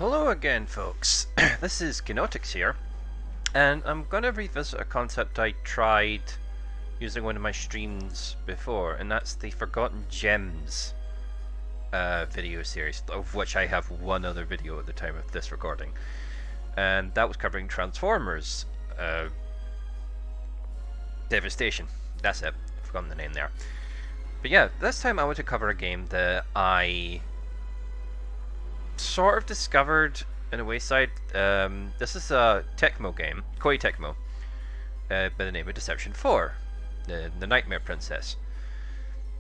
Hello again, folks. This is Keanotix here, and I'm going to revisit a concept I tried using one of my streams before, and that's the Forgotten Gems video series, of which I have one other video at the time of this recording. And that was covering Transformers Devastation. That's it. I've forgotten the name there. But yeah, this time I want to cover a game that I sort of discovered in a wayside. This is a Tecmo game, Koei Tecmo, by the name of Deception 4, the Nightmare Princess.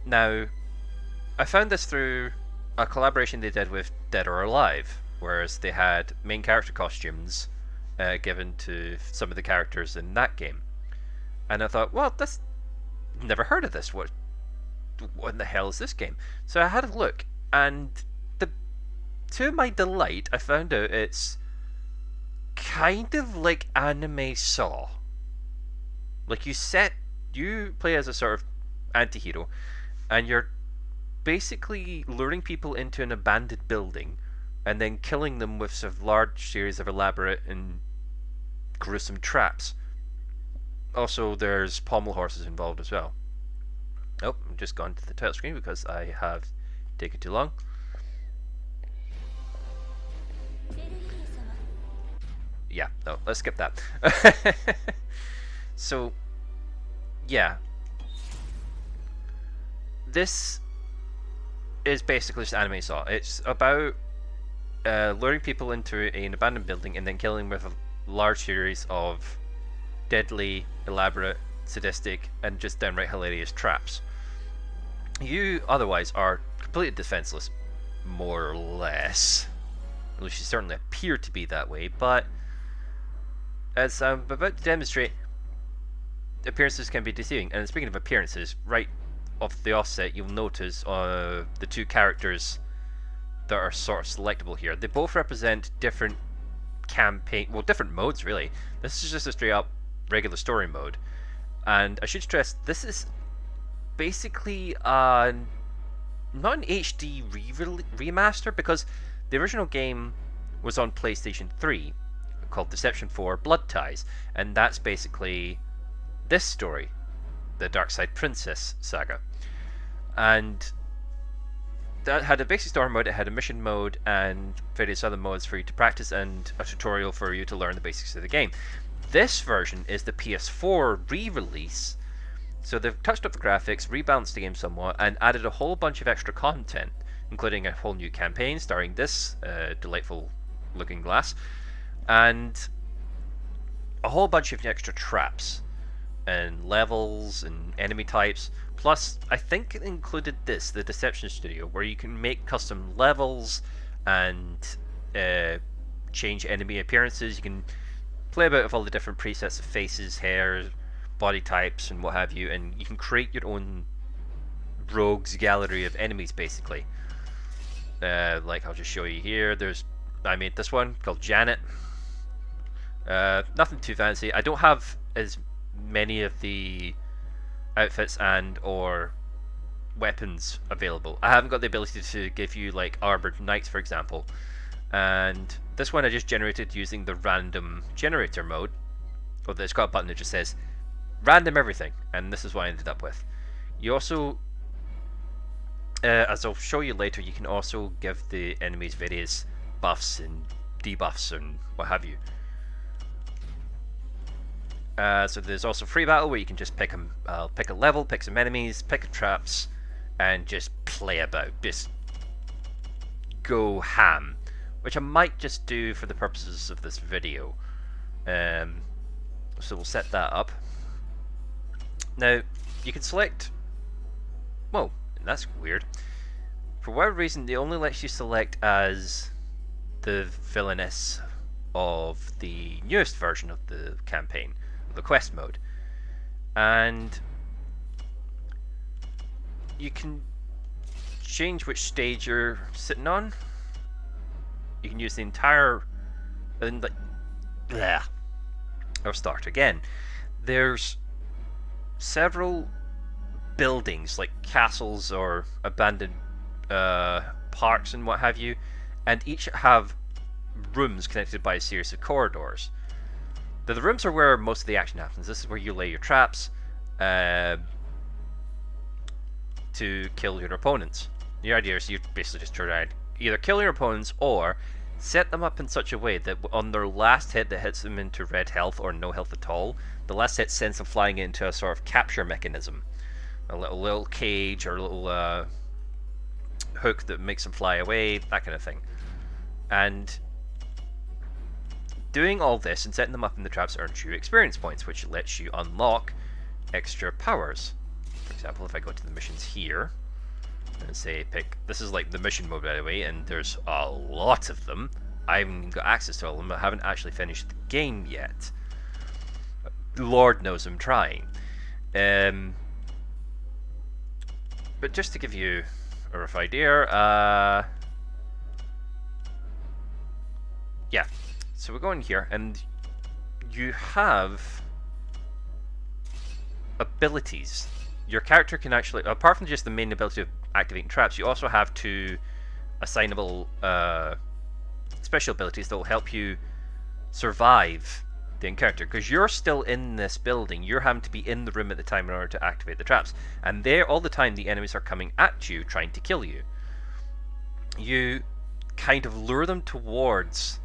Now, I found this through a collaboration they did with Dead or Alive, whereas they had main character costumes given to some of the characters in that game. And I thought, well, that's never heard of this. What in the hell is this game? So I had a look, and to my delight, I found out it's kind of like Anime Saw. Like you play as a sort of anti-hero, and you're basically luring people into an abandoned building, and then killing them with a large series of elaborate and gruesome traps. Also, there's pommel horses involved as well. Oh, I've just gone to the title screen because I have taken too long. Yeah, no, let's skip that. So, yeah. This is basically just Anime Saw. It's about luring people into an abandoned building and then killing them with a large series of deadly, elaborate, sadistic, and just downright hilarious traps. You otherwise are completely defenseless, more or less. At least you certainly appear to be that way, but as I'm about to demonstrate, appearances can be deceiving. And speaking of appearances, right off the offset, you'll notice the two characters that are sort of selectable here. They both represent different different modes really. This is just a straight up regular story mode. And I should stress, this is basically not an HD remaster, because the original game was on PlayStation 3, called Deception 4 Blood Ties, and that's basically this story, the Darkside Princess saga. And that had a basic story mode, it had a mission mode, and various other modes for you to practice, and a tutorial for you to learn the basics of the game. This version is the PS4 re-release, so they've touched up the graphics, rebalanced the game somewhat, and added a whole bunch of extra content, including a whole new campaign starring this delightful looking glass, and a whole bunch of extra traps and levels and enemy types. Plus, I think it included the Deception Studio, where you can make custom levels and change enemy appearances. You can play about with all the different presets of faces, hair, body types, and what have you, and you can create your own rogues gallery of enemies, basically. Like I'll just show you here. I made this one called Janet. Nothing too fancy. I don't have as many of the outfits and or weapons available. I haven't got the ability to give you like armored knights, for example. And this one I just generated using the random generator mode. Well, it's got a button that just says random everything, and this is what I ended up with. You also, as I'll show you later, you can also give the enemies various buffs and debuffs and what have you. So there's also free battle, where you can just pick a level, pick some enemies, pick traps, and just play about. Just go ham, which I might just do for the purposes of this video. So we'll set that up. Now you can select. Whoa, that's weird. For whatever reason, it only lets you select as the villainess of the newest version of the campaign, the quest mode, and you can change which stage you're sitting on. You can use the entire, and I'll start again. There's several buildings, like castles or abandoned parks and what have you, and each have rooms connected by a series of corridors. The rooms are where most of the action happens. This is where you lay your traps to kill your opponents. The idea is you basically just try to either kill your opponents or set them up in such a way that on their last hit that hits them into red health or no health at all, the last hit sends them flying into a sort of capture mechanism. A little cage or a little hook that makes them fly away, that kind of thing. And doing all this and setting them up in the traps earns you experience points, which lets you unlock extra powers. For example, if I go to the missions here and say pick, this is like the mission mode by the way, and there's a lot of them. I haven't got access to all of them. I haven't actually finished the game yet. Lord knows I'm trying. But just to give you a rough idea, yeah. So we're going here, and you have abilities. Your character can actually, apart from just the main ability of activating traps, you also have two assignable special abilities that will help you survive the encounter, because you're still in this building. You're having to be in the room at the time in order to activate the traps, and there all the time the enemies are coming at you trying to kill you. You kind of lure them towards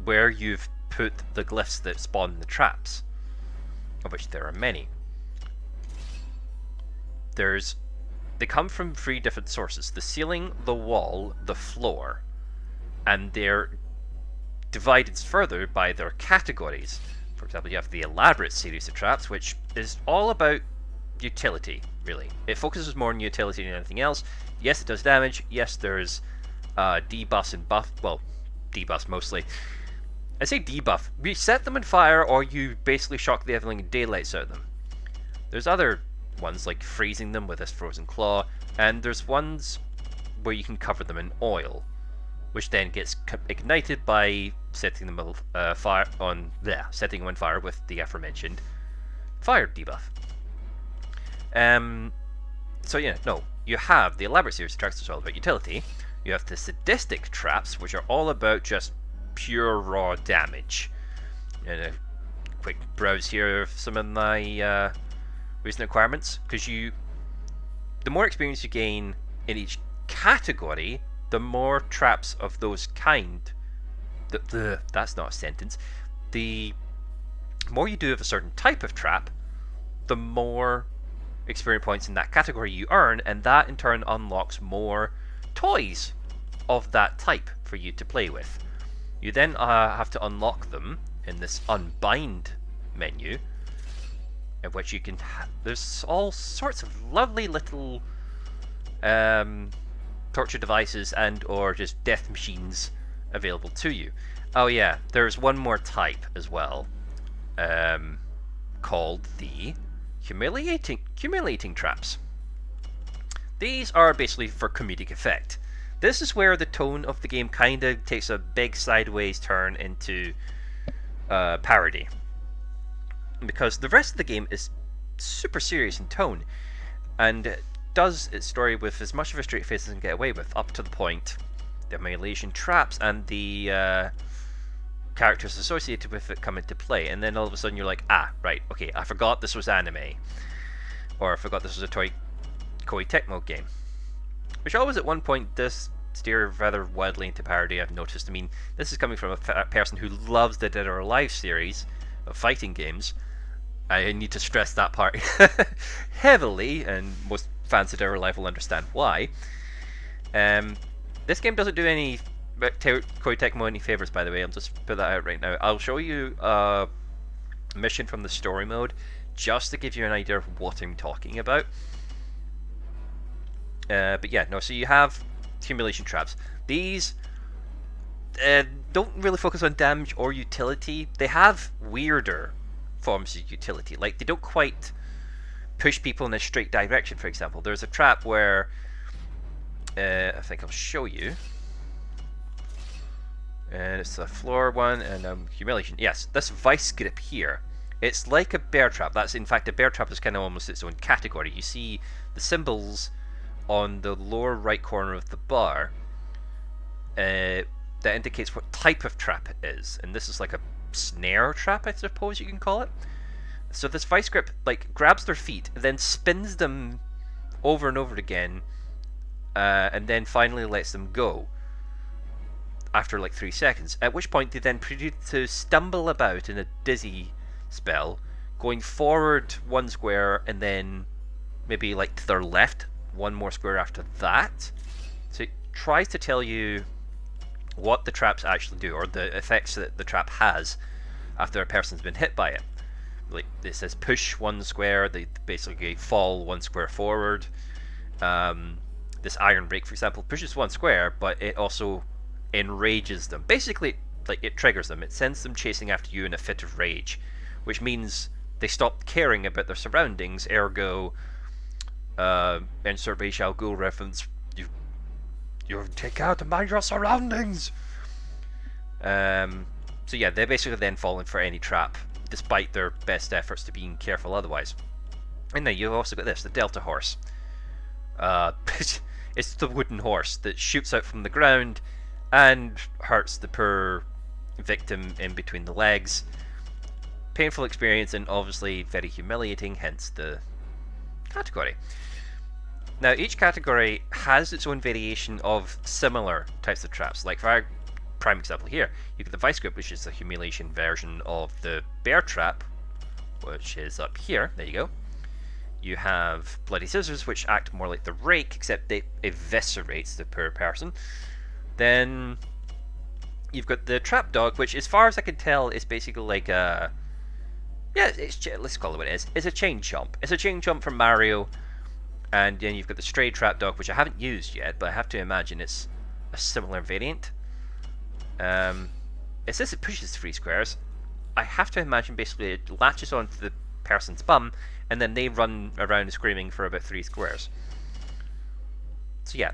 where you've put the glyphs that spawn the traps, of which there are many. They come from 3 different sources: the ceiling, the wall, the floor, and they're divided further by their categories. For example, you have the elaborate series of traps, which is all about utility, really. It focuses more on utility than anything else. Yes, it does damage. Yes, there's debuffs and buff. Well, debuffs mostly. I say debuff. We set them on fire, or you basically shock the everything daylights out of them. There's other ones like freezing them with this frozen claw, and there's ones where you can cover them in oil, which then gets ignited by setting them on fire with the aforementioned fire debuff. So yeah, no, you have the elaborate series of traps, which are all about utility. You have the sadistic traps, which are all about just pure raw damage. And a quick browse here of some of my recent requirements, because the more experience you gain in each category, the more traps of those kind, that's not a sentence, the more you do of a certain type of trap, the more experience points in that category you earn, and that in turn unlocks more toys of that type for you to play with. You then have to unlock them in this unbind menu, in which you can there's all sorts of lovely little torture devices and or just death machines available to you. Oh yeah, there's one more type as well, called the humiliating traps. These are basically for comedic effect. This is where the tone of the game kind of takes a big sideways turn into parody, because the rest of the game is super serious in tone and does its story with as much of a straight face as it can get away with, up to the point the humiliation traps and the characters associated with it come into play, and then all of a sudden you're like, ah, right, okay, I forgot this was anime, or I forgot this was a Koei Tecmo game, which always at one point does steer rather wildly into parody, I've noticed. I mean, this is coming from a person who loves the Dead or Alive series of fighting games. I need to stress that part heavily, and most fans of Dead or Alive will understand why. This game doesn't do any Koei Tecmo any favors, by the way. I'll just put that out right now. I'll show you a mission from the story mode just to give you an idea of what I'm talking about. But yeah, no, so you have humiliation traps. These don't really focus on damage or utility. They have weirder forms of utility. Like, they don't quite push people in a straight direction, for example. There's a trap where, I think I'll show you. And it's a floor one, and humiliation. Yes, this vice grip here. It's like a bear trap. That's, in fact, a bear trap is kind of almost its own category. You see the symbols on the lower right corner of the bar that indicates what type of trap it is, and this is like a snare trap, I suppose you can call it. So this vice grip like grabs their feet, then spins them over and over again, and then finally lets them go after like 3 seconds. At which point they then proceed to stumble about in a dizzy spell, going forward 1 square and then maybe like to their left 1 more square after that. So it tries to tell you what the traps actually do, or the effects that the trap has after a person's been hit by it. Like it says push 1 square, they basically fall 1 square forward. This iron break, for example, pushes 1 square, but it also enrages them. Basically, like it triggers them. It sends them chasing after you in a fit of rage, which means they stop caring about their surroundings. Ergo, insert Ra's al Ghul reference. You take out and mind your surroundings. So yeah, they basically then fall in for any trap, despite their best efforts to being careful otherwise. And now you've also got this, the Delta Horse. It's the wooden horse that shoots out from the ground and hurts the poor victim in between the legs. Painful experience and obviously very humiliating, hence the category. Now, each category has its own variation of similar types of traps. Like for our prime example here, you get the vice grip, which is the humiliation version of the bear trap, which is up here. There you go. You have bloody scissors, which act more like the rake, except they eviscerates the poor person. Then you've got the trap dog, which, as far as I can tell, is basically like a let's call it what it is. It's a chain chomp. It's a chain chomp from Mario. And then you've got the stray trap dog, which I haven't used yet, but I have to imagine it's a similar variant. It says it pushes 3 squares. I have to imagine basically it latches onto the person's bum, and then they run around screaming for about 3 squares. So yeah,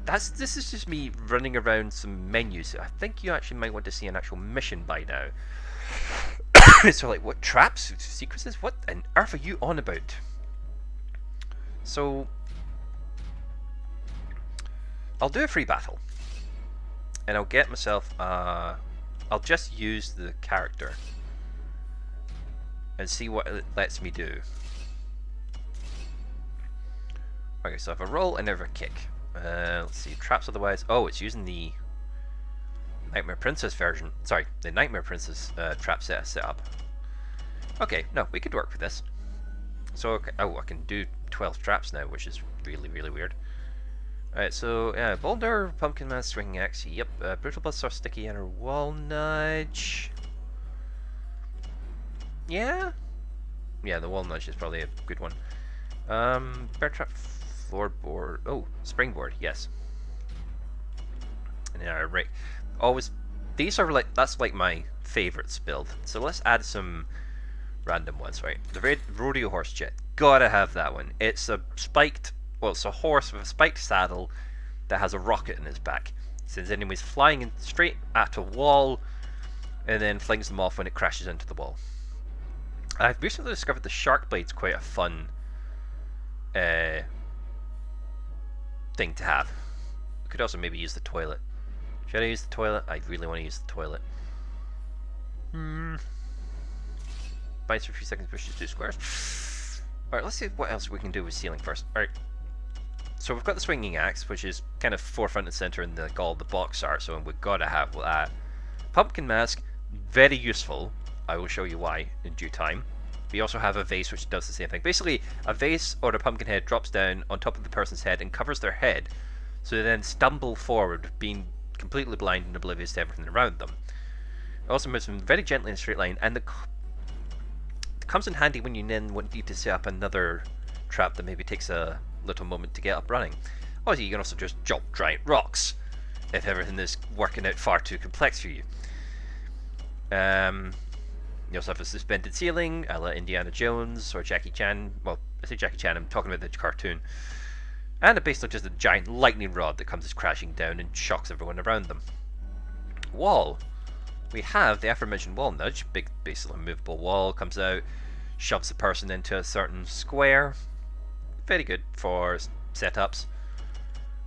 this is just me running around some menus. I think you actually might want to see an actual mission by now. So like, what traps, sequences, what on earth are you on about? So, I'll do a free battle, and I'll get myself, I'll just use the character, and see what it lets me do. Okay, so if I roll, I never kick. Let's see, traps otherwise, oh, it's using the Nightmare Princess version, sorry, the Nightmare Princess trap set up. Okay, no, we could work with this. So, okay, oh, I can do 12 traps now, which is really, really weird. Alright, so, yeah, Boulder, Pumpkin Mask, Swinging Axe, yep, Brutal Buzzsaw, Sticky Inner Wall Nudge. Yeah? Yeah, the Wall Nudge is probably a good one. Bear Trap, Floorboard, oh, Springboard, yes. And yeah, right, always, these are like, that's like my favorites build. So let's add some random ones, right? The Rodeo Horse Jet. Gotta have that one. It's a spiked, well, it's a horse with a spiked saddle that has a rocket in its back. It sends enemies flying in straight at a wall and then flings them off when it crashes into the wall. I've recently discovered the Shark Blade's quite a fun thing to have. We could also maybe use the toilet. Should I use the toilet? I really want to use the toilet. Bites for a few seconds, pushes 2 squares. Alright, let's see what else we can do with ceiling first. Alright, so we've got the Swinging Axe, which is kind of forefront and center in all the box art, so we've got to have that. Pumpkin Mask, very useful. I will show you why in due time. We also have a vase which does the same thing. Basically, a vase or a pumpkin head drops down on top of the person's head and covers their head, so they then stumble forward, being completely blind and oblivious to everything around them. It also moves them very gently in a straight line, and it comes in handy when you then need to set up another trap that maybe takes a little moment to get up running. Obviously, you can also just jump giant rocks if everything is working out far too complex for you. You also have a suspended ceiling, a la Indiana Jones or Jackie Chan. Well, I say Jackie Chan, I'm talking about the cartoon. And basically just a giant lightning rod that comes crashing down and shocks everyone around them. Wall. We have the aforementioned wall nudge. Big, basically movable wall comes out, shoves the person into a certain square. Very good for setups.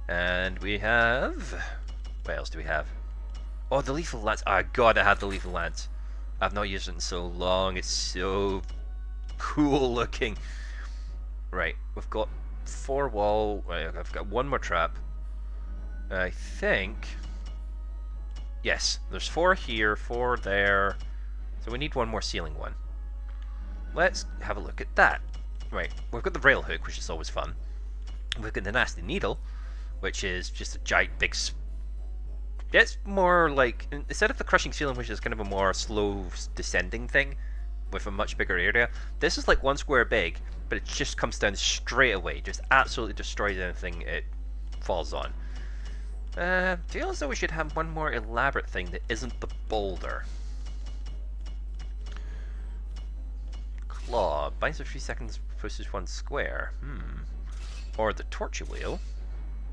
And we have... what else do we have? Oh, the lethal lance. Oh, God, I had the lethal lance. I've not used it in so long. It's so cool looking. Right, we've got 4 wall. Right, I've got 1 more trap. I think. Yes, there's 4 here, 4 there. So we need 1 more ceiling one. Let's have a look at that. Right, we've got the rail hook, which is always fun. We've got the nasty needle, which is just a giant big. It's more like, instead of the crushing ceiling, which is kind of a more slow descending thing with a much bigger area, this is like 1 square big, but it just comes down straight away, just absolutely destroys anything it falls on. Feel as though we should have 1 more elaborate thing that isn't the boulder. Claw binds for 3 seconds, pushes 1 square. Or the torture wheel,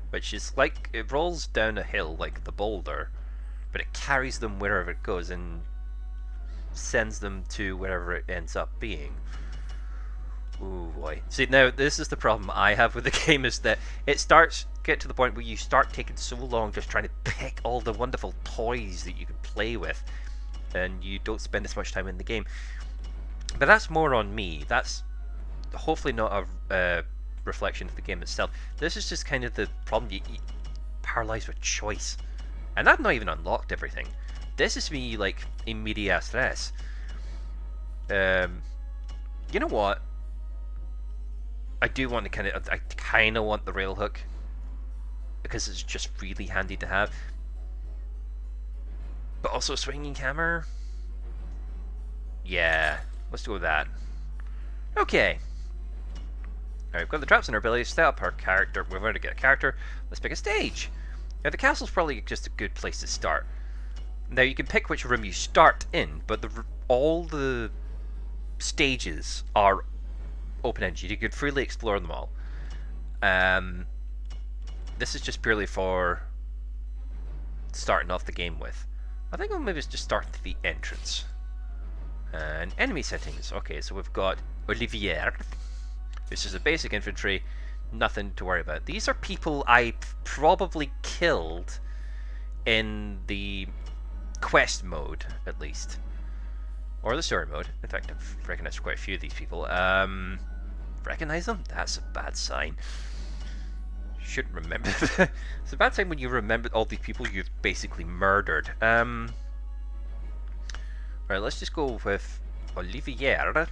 which is like, it rolls down a hill like the boulder, but it carries them wherever it goes and sends them to wherever it ends up being. Ooh boy. See, now this is the problem I have with the game, is that it starts get to the point where you start taking so long just trying to pick all the wonderful toys that you can play with, and you don't spend as much time in the game. But that's more on me. That's hopefully not a reflection of the game itself. This is just kind of the problem. You paralyzed with choice, and I've not even unlocked everything. This is me like in media stress. You know what? I do want to I kind of want the rail hook because it's just really handy to have. But also swinging hammer. Yeah, let's go with that. Okay. Alright, we've got the traps and our ability to set up our character. We're going to get a character. Let's pick a stage. Now, the castle's probably just a good place to start. Now, you can pick which room you start in, but all the stages are open-ended. You can freely explore them all. This is just purely for starting off the game with. I think I'll maybe just start at the entrance. And enemy settings. Okay, so we've got Olivier. This is a basic infantry, nothing to worry about. These are people I probably killed in the quest mode, at least. Or the story mode. In fact, I've recognized quite a few of these people. Recognize them? That's a bad sign. Shouldn't remember. It's a bad sign when you remember all these people you've basically murdered. Right, let's just go with Olivier.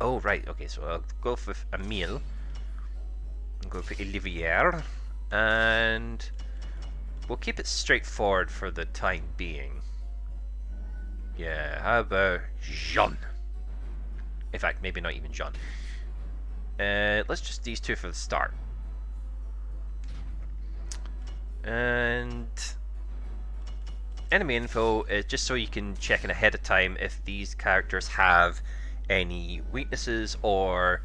Oh, right, okay, so I'll go with Emile. I'll go for Olivier. And we'll keep it straightforward for the time being. Yeah, how about Jean? In fact, maybe not even Jean. Let's just these 2 for the start. And enemy info is just so you can check in ahead of time if these characters have any weaknesses or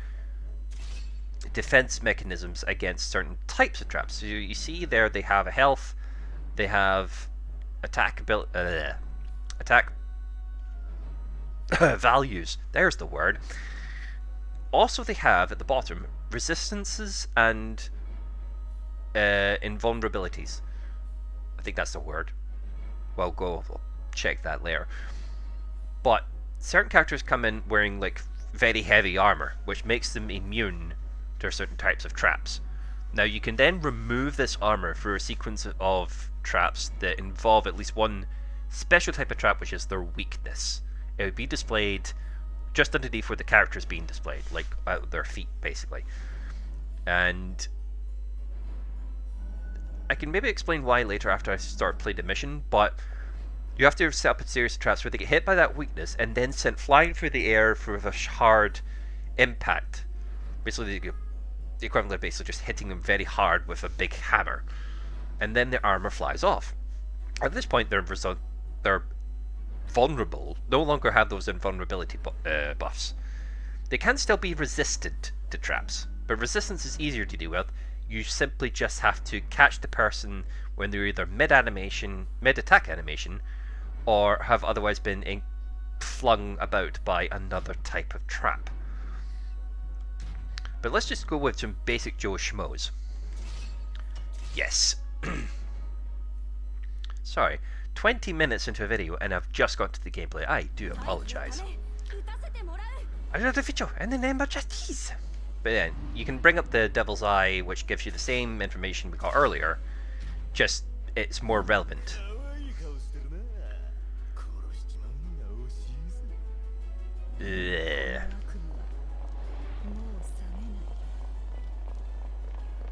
defense mechanisms against certain types of traps. So you see there they have a health, they have attack values. There's the word. Also, they have at the bottom resistances and invulnerabilities. I think that's the word. Well, we'll check that later. But certain characters come in wearing like very heavy armor, which makes them immune to certain types of traps. Now you can then remove this armor through a sequence of traps that involve at least one special type of trap, which is their weakness. It would be displayed just underneath where the character is being displayed, like at their feet, basically. And I can maybe explain why later after I start playing the mission, but you have to set up a series of traps where they get hit by that weakness and then sent flying through the air for a hard impact. Basically, the equivalent of basically just hitting them very hard with a big hammer. And then their armor flies off. At this point, they're vulnerable, no longer have those invulnerability buffs. They can still be resistant to traps, but resistance is easier to deal with. You simply just have to catch the person when they're either mid-attack animation, or have otherwise been flung about by another type of trap. But let's just go with some basic Joe Schmoes. Yes. Sorry, 20 minutes into a video and I've just got to the gameplay. I do apologise. In the name of justice. But then, you can bring up the Devil's Eye, which gives you the same information we got earlier, just it's more relevant. Ugh.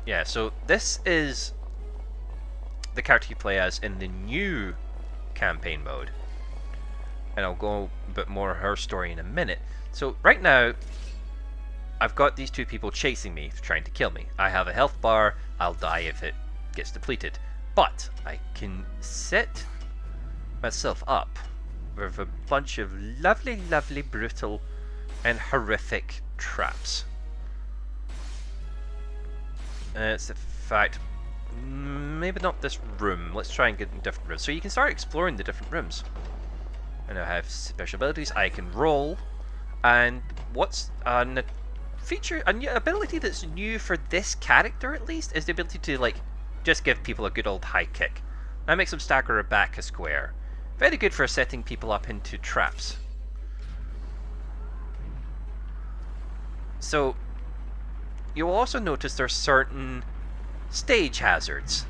Yeah, so this is the character you play as in the new campaign mode. And I'll go a bit more of her story in a minute. So right now, I've got these two people chasing me, trying to kill me. I have a health bar, I'll die if it gets depleted. But I can set myself up with a bunch of lovely, lovely, brutal and horrific traps. It's the fact, maybe not this room. Let's try and get in different rooms. So you can start exploring the different rooms. And I have special abilities. I can roll. And what's a feature, a new ability that's new for this character at least, is the ability to like just give people a good old high kick. That makes them stagger back a square. Very good for setting people up into traps. So you'll also notice there's certain stage hazards,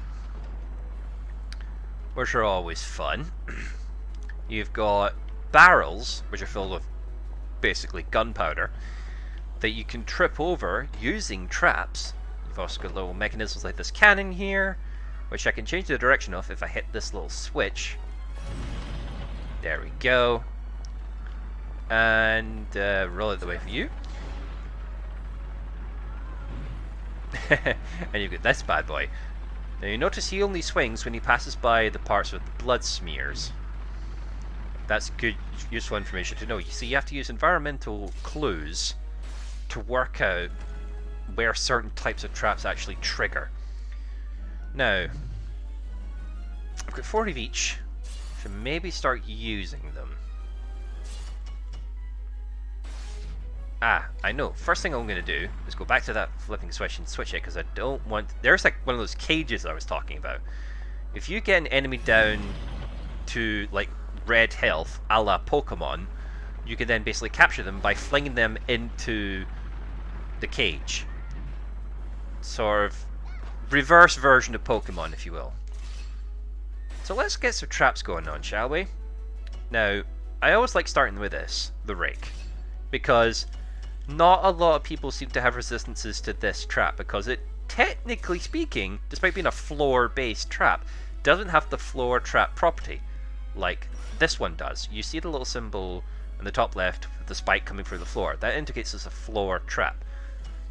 which are always fun. You've got barrels, which are filled with basically gunpowder, that you can trip over using traps. You've also got little mechanisms like this cannon here, which I can change the direction of if I hit this little switch. There we go. And roll it the way for you. And you've got this bad boy. Now you notice he only swings when he passes by the parts with the blood smears. That's good, useful information to know. You see, you have to use environmental clues to work out where certain types of traps actually trigger. Now, I've got 4 of each. Should maybe start using them. Ah, I know. First thing I'm going to do is go back to that flipping switch and switch it, because I don't want... There's like one of those cages I was talking about. If you get an enemy down to like red health, a la Pokemon, you can then basically capture them by flinging them into the cage. Sort of reverse version of Pokemon, if you will. So let's get some traps going on, shall we? Now, I always like starting with this, the rake, because not a lot of people seem to have resistances to this trap, because it, technically speaking, despite being a floor-based trap, doesn't have the floor trap property, like this one does. You see the little symbol in the top left with the spike coming through the floor. That indicates it's a floor trap.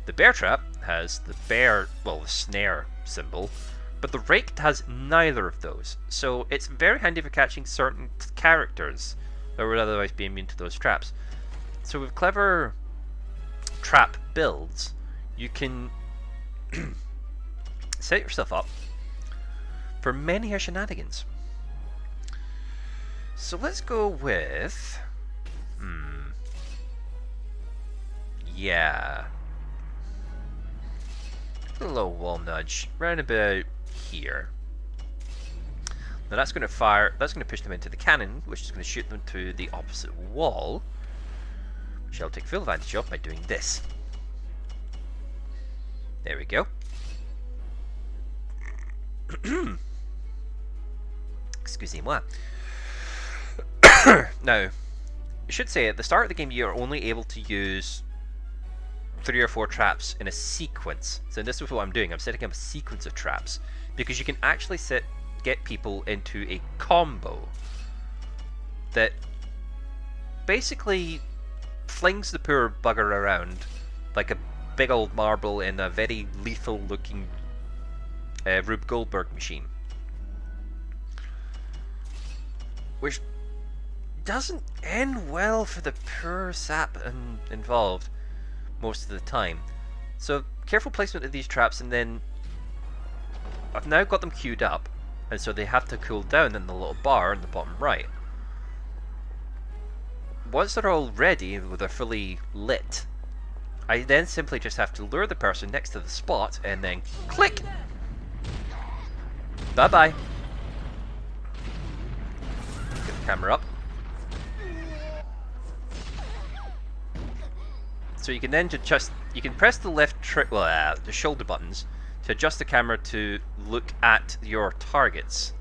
The bear trap has the bear, well, the snare symbol, but the rake has neither of those. So it's very handy for catching certain characters that would otherwise be immune to those traps. So with clever trap builds, you can set yourself up for many shenanigans. So let's go with... yeah. A little wall nudge, round about here. Now that's going to fire, that's going to push them into the cannon, which is going to shoot them to the opposite wall, which I'll take full advantage of by doing this. There we go. Excusez-moi. Now, I should say at the start of the game you're only able to use 3 or 4 traps in a sequence. So this is what I'm doing. I'm setting up a sequence of traps because you can actually get people into a combo that basically flings the poor bugger around like a big old marble in a very lethal looking Rube Goldberg machine, which doesn't end well for the poor sap involved most of the time. So careful placement of these traps, and then I've now got them queued up, and so they have to cool down in the little bar in the bottom right. Once they're all ready, they're fully lit, I then simply just have to lure the person next to the spot and then click! Bye bye! camera up. So you can then adjust, you can press the the shoulder buttons to adjust the camera to look at your targets.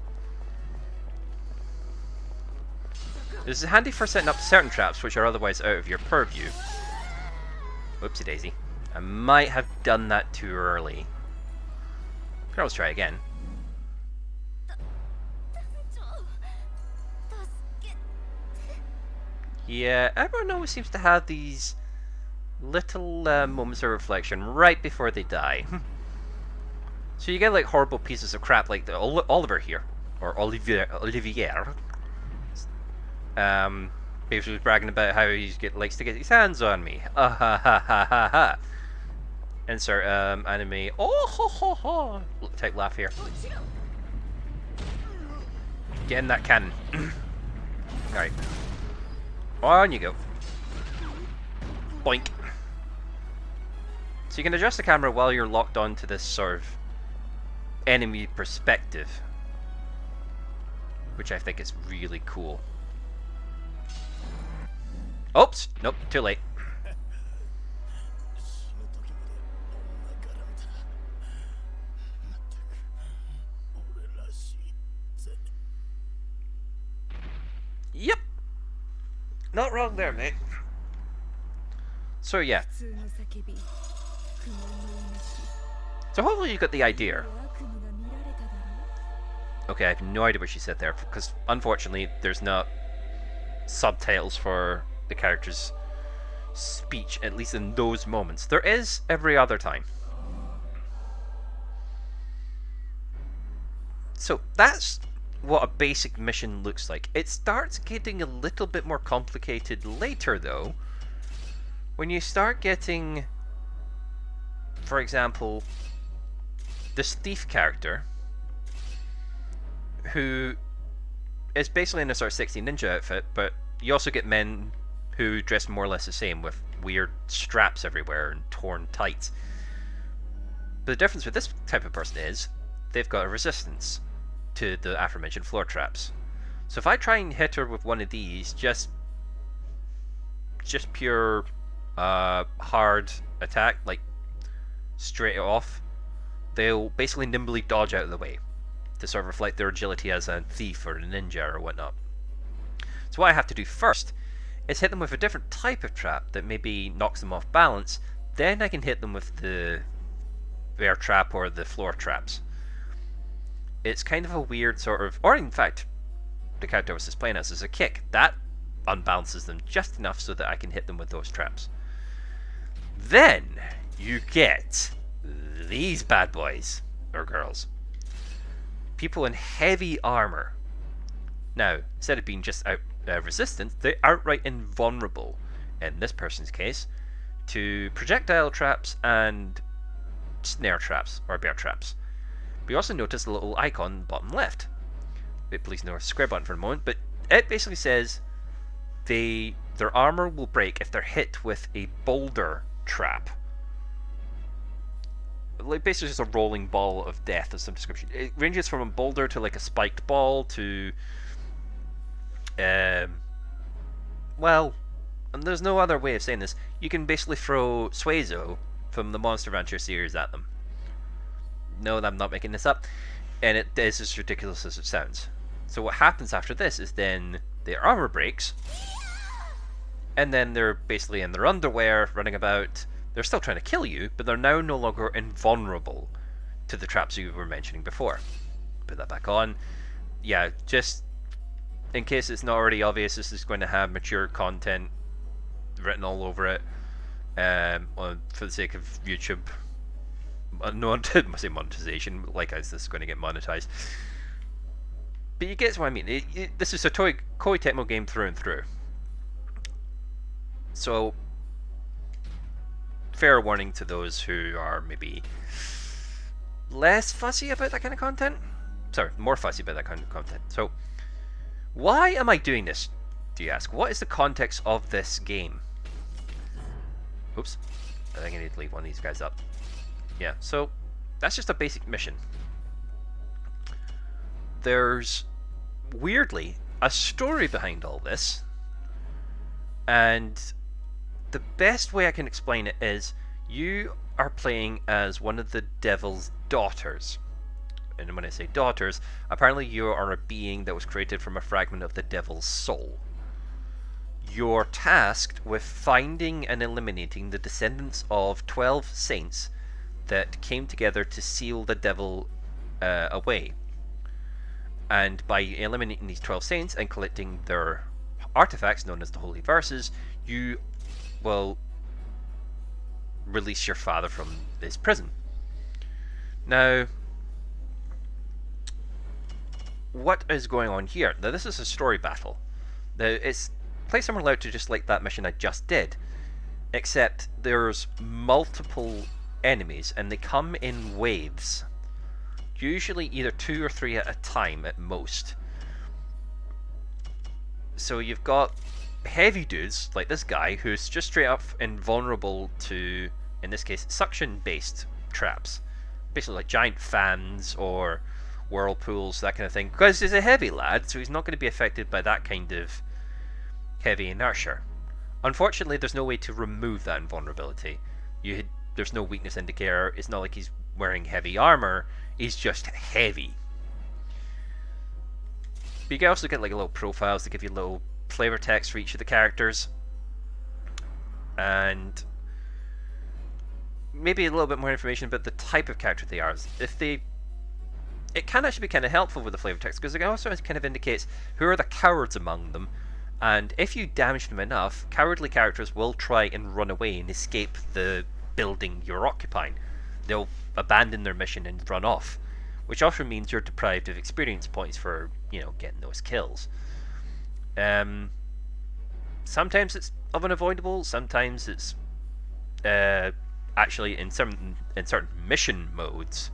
This is handy for setting up certain traps which are otherwise out of your purview. Whoopsie daisy. I might have done that too early. Can always try again. Yeah, everyone always seems to have these little moments of reflection right before they die. So you get like horrible pieces of crap like the Oliver here, or Olivier. Basically bragging about how he likes to get his hands on me. Ha ha ha ha ha. Insert anime. Oh ho ho ho. Type laugh here. Get in that cannon. Alright. On you go. Boink. So you can adjust the camera while you're locked onto this sort of enemy perspective, which I think is really cool. Oops! Nope, too late. Yep! Not wrong there, mate. So yeah. So hopefully you got the idea. Okay, I have no idea what she said there, because unfortunately there's not subtitles for the character's speech, at least in those moments. There is every other time. So that's what a basic mission looks like. It starts getting a little bit more complicated later though, when you start getting, for example, this thief character, who is basically in a sort of 60 ninja outfit, but you also get men who dress more or less the same with weird straps everywhere and torn tights. But the difference with this type of person is they've got a resistance to the aforementioned floor traps. So if I try and hit her with one of these, just pure hard attack, like straight off, they'll basically nimbly dodge out of the way to sort of reflect their agility as a thief or a ninja or whatnot. So what I have to do first is hit them with a different type of trap that maybe knocks them off balance. Then I can hit them with the air trap or the floor traps. It's kind of a weird sort of, or in fact, the character I was just playing as is a kick. That unbalances them just enough so that I can hit them with those traps. Then you get these bad boys, or girls. People in heavy armor. Now, instead of being just resistant, they're outright invulnerable, in this person's case, to projectile traps and snare traps, or bear traps. But you also notice the little icon bottom left. Wait, please ignore the square button for a moment, but it basically says their armor will break if they're hit with a boulder trap. Like basically just a rolling ball of death of some description. It ranges from a boulder to like a spiked ball to well, and there's no other way of saying this. You can basically throw Suezo from the Monster Rancher series at them. No, I'm not making this up. And it is as ridiculous as it sounds. So what happens after this is then their armor breaks, and then they're basically in their underwear running about. They're still trying to kill you, but they're now no longer invulnerable to the traps you were mentioning before. Put that back on. Yeah, just in case it's not already obvious, this is going to have mature content written all over it, for the sake of YouTube. No, I say monetization, like this is going to get monetized. But you get what I mean. This is a Koei Tecmo game through and through. So, fair warning to those who are maybe less fussy about that kind of content. Sorry, more fussy about that kind of content. So, why am I doing this, do you ask? What is the context of this game? Oops. I think I need to leave one of these guys up. Yeah, so that's just a basic mission. There's, weirdly, a story behind all this, and the best way I can explain it is you are playing as one of the devil's daughters. And when I say daughters, apparently you are a being that was created from a fragment of the devil's soul. You're tasked with finding and eliminating the descendants of 12 saints that came together to seal the devil away. And by eliminating these 12 saints and collecting their artifacts known as the Holy Verses, you will release your father from his prison. Now, what is going on here? Now, this is a story battle. Now, it's play similar to just like that mission I just did, except there's multiple enemies and they come in waves. Usually either 2 or 3 at a time at most. So you've got heavy dudes like this guy who's just straight up invulnerable to, in this case, suction-based traps. Basically like giant fans or whirlpools, that kind of thing. Because he's a heavy lad, so he's not going to be affected by that kind of heavy inertia. Unfortunately, there's no way to remove that invulnerability. There's no weakness indicator. It's not like he's wearing heavy armor. He's just heavy. But you can also get like little profiles that give you little flavor text for each of the characters, and maybe a little bit more information about the type of character they are. It can actually be kind of helpful with the flavor text because it also kind of indicates who are the cowards among them. And if you damage them enough, cowardly characters will try and run away and escape the building you're occupying. They'll abandon their mission and run off, which often means you're deprived of experience points for, getting those kills. Sometimes it's unavoidable, sometimes it's actually in certain mission modes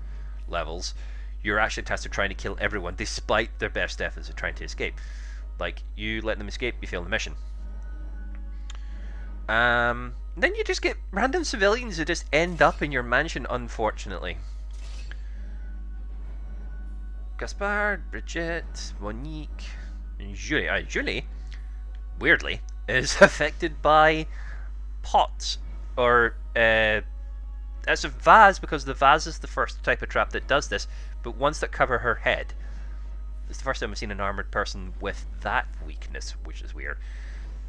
levels, you're actually tasked with trying to kill everyone despite their best efforts of trying to escape. Like, you let them escape, you fail the mission. Then you just get random civilians who just end up in your mansion, unfortunately. Gaspard, Brigitte, Monique, and Julie. Julie, weirdly, is affected by pots. Or, it's a vase, because the vase is the first type of trap that does this, but ones that cover her head. It's the first time I've seen an armoured person with that weakness, which is weird.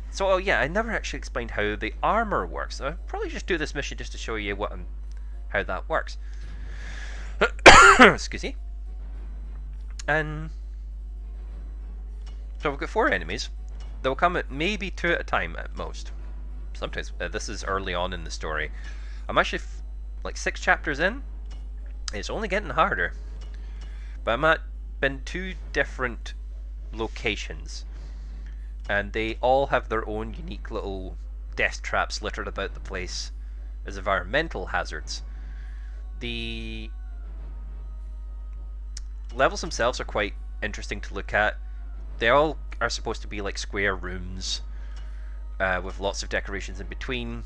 So, yeah, I never actually explained how the armour works. I'll probably just do this mission just to show you how that works. Excuse me. And so we've got 4 enemies. They'll come at maybe 2 at a time at most. Sometimes. This is early on in the story. I'm actually like 6 chapters in. It's only getting harder. But been 2 different locations, and they all have their own unique little death traps littered about the place as environmental hazards. The levels themselves are quite interesting to look at. They all are supposed to be like square rooms with lots of decorations in between.